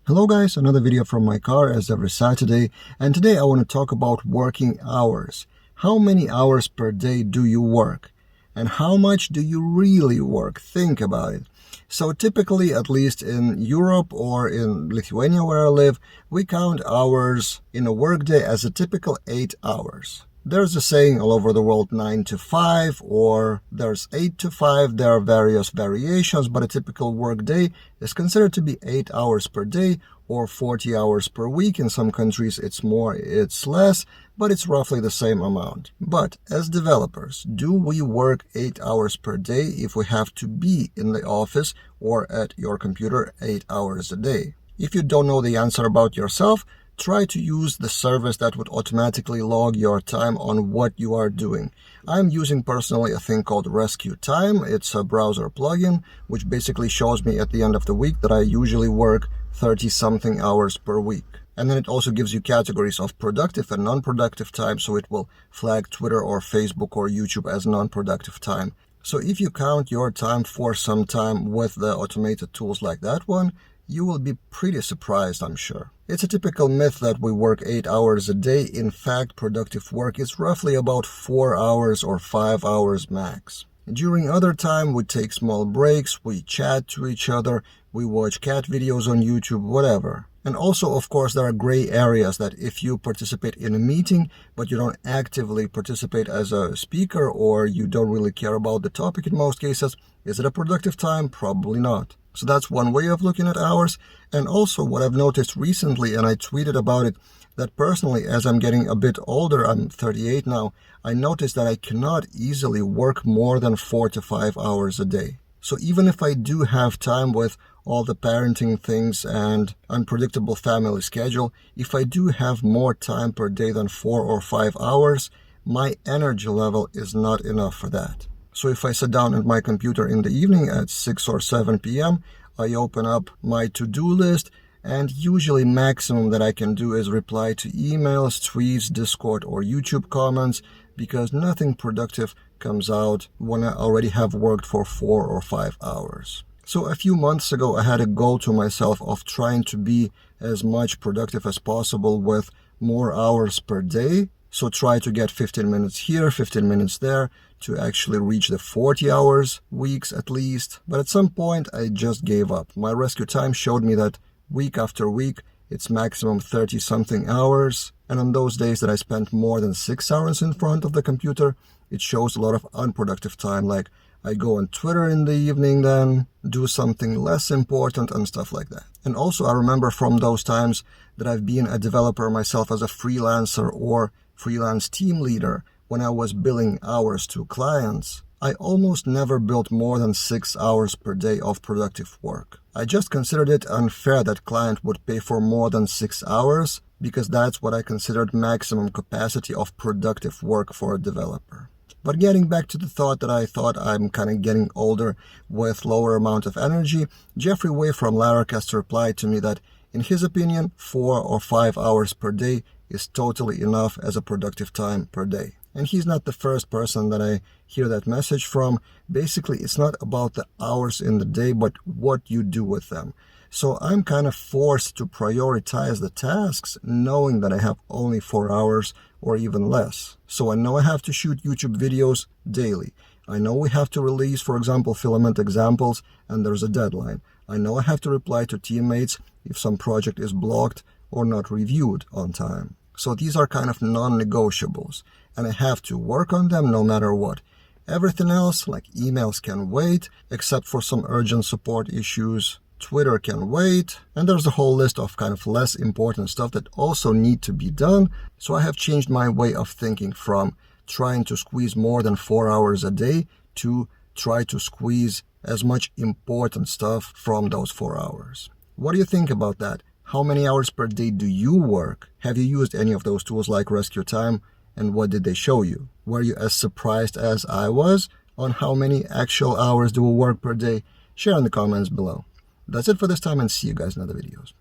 Hello guys, another video from my car as every Saturday, and today I want to talk about working hours. How many hours per day do you work? And how much do you really work? Think about it. So typically, at least in Europe or in Lithuania where I live, we count hours in a workday as a typical 8 hours. There's a saying all over the world 9 to 5 or there's 8 to 5. There are various variations, but a typical workday is considered to be 8 hours per day or 40 hours per week. In some countries it's more, it's less, but it's roughly the same amount. But as developers, do we work 8 hours per day if we have to be in the office or at your computer 8 hours a day? If you don't know the answer about yourself, try to use the service that would automatically log your time on what you are doing. I'm using personally a thing called Rescue Time. It's a browser plugin which basically shows me at the end of the week that I usually work 30-something hours per week. And then it also gives you categories of productive and non-productive time, so it will flag Twitter or Facebook or YouTube as non-productive time. So if you count your time for some time with the automated tools like that one, you will be pretty surprised, I'm sure. It's a typical myth that we work 8 hours a day. In fact, productive work is roughly about 4 hours or 5 hours max. During other time, we take small breaks, we chat to each other, we watch cat videos on YouTube, whatever. And also, of course, there are gray areas that if you participate in a meeting, but you don't actively participate as a speaker or you don't really care about the topic in most cases, is it a productive time? Probably not. So that's one way of looking at hours. And also what I've noticed recently, and I tweeted about it, that personally, as I'm getting a bit older, I'm 38 now, I noticed that I cannot easily work more than 4 to 5 hours a day. So even if I do have time with all the parenting things and unpredictable family schedule, if I do have more time per day than 4 or 5 hours, my energy level is not enough for that. So if I sit down at my computer in the evening at 6 or 7 p.m., I open up my to-do list, and usually maximum that I can do is reply to emails, tweets, Discord, or YouTube comments, because nothing productive comes out when I already have worked for 4 or 5 hours. So a few months ago, I had a goal to myself of trying to be as much productive as possible with more hours per day. So try to get 15 minutes here, 15 minutes there to actually reach the 40 hours weeks at least. But at some point, I just gave up. My Rescue Time showed me that week after week, it's maximum 30-something hours. And on those days that I spent more than 6 hours in front of the computer, it shows a lot of unproductive time. Like I go on Twitter in the evening, then do something less important and stuff like that. And also I remember from those times that I've been a developer myself as a freelancer or freelance team leader. When I was billing hours to clients, I almost never built more than 6 hours per day of productive work. I just considered it unfair that client would pay for more than 6 hours because that's what I considered maximum capacity of productive work for a developer. But getting back to the thought that I thought I'm kind of getting older with lower amount of energy, Jeffrey Way from Laracast replied to me that in his opinion, 4 or 5 hours per day is totally enough as a productive time per day. And he's not the first person that I hear that message from. Basically, it's not about the hours in the day, but what you do with them. So I'm kind of forced to prioritize the tasks, knowing that I have only 4 hours or even less. So I know I have to shoot YouTube videos daily. I know we have to release, for example, filament examples, and there's a deadline. I know I have to reply to teammates if some project is blocked or not reviewed on time. So these are kind of non-negotiables, and I have to work on them no matter what. Everything else, like emails, can wait, except for some urgent support issues. Twitter can wait, and there's a whole list of kind of less important stuff that also need to be done. So I have changed my way of thinking from trying to squeeze more than 4 hours a day to try to squeeze as much important stuff from those 4 hours. What do you think about that? How many hours per day do you work? Have you used any of those tools like Rescue Time? And what did they show you? Were you as surprised as I was on how many actual hours do we work per day? Share in the comments below. That's it for this time, and see you guys in other videos.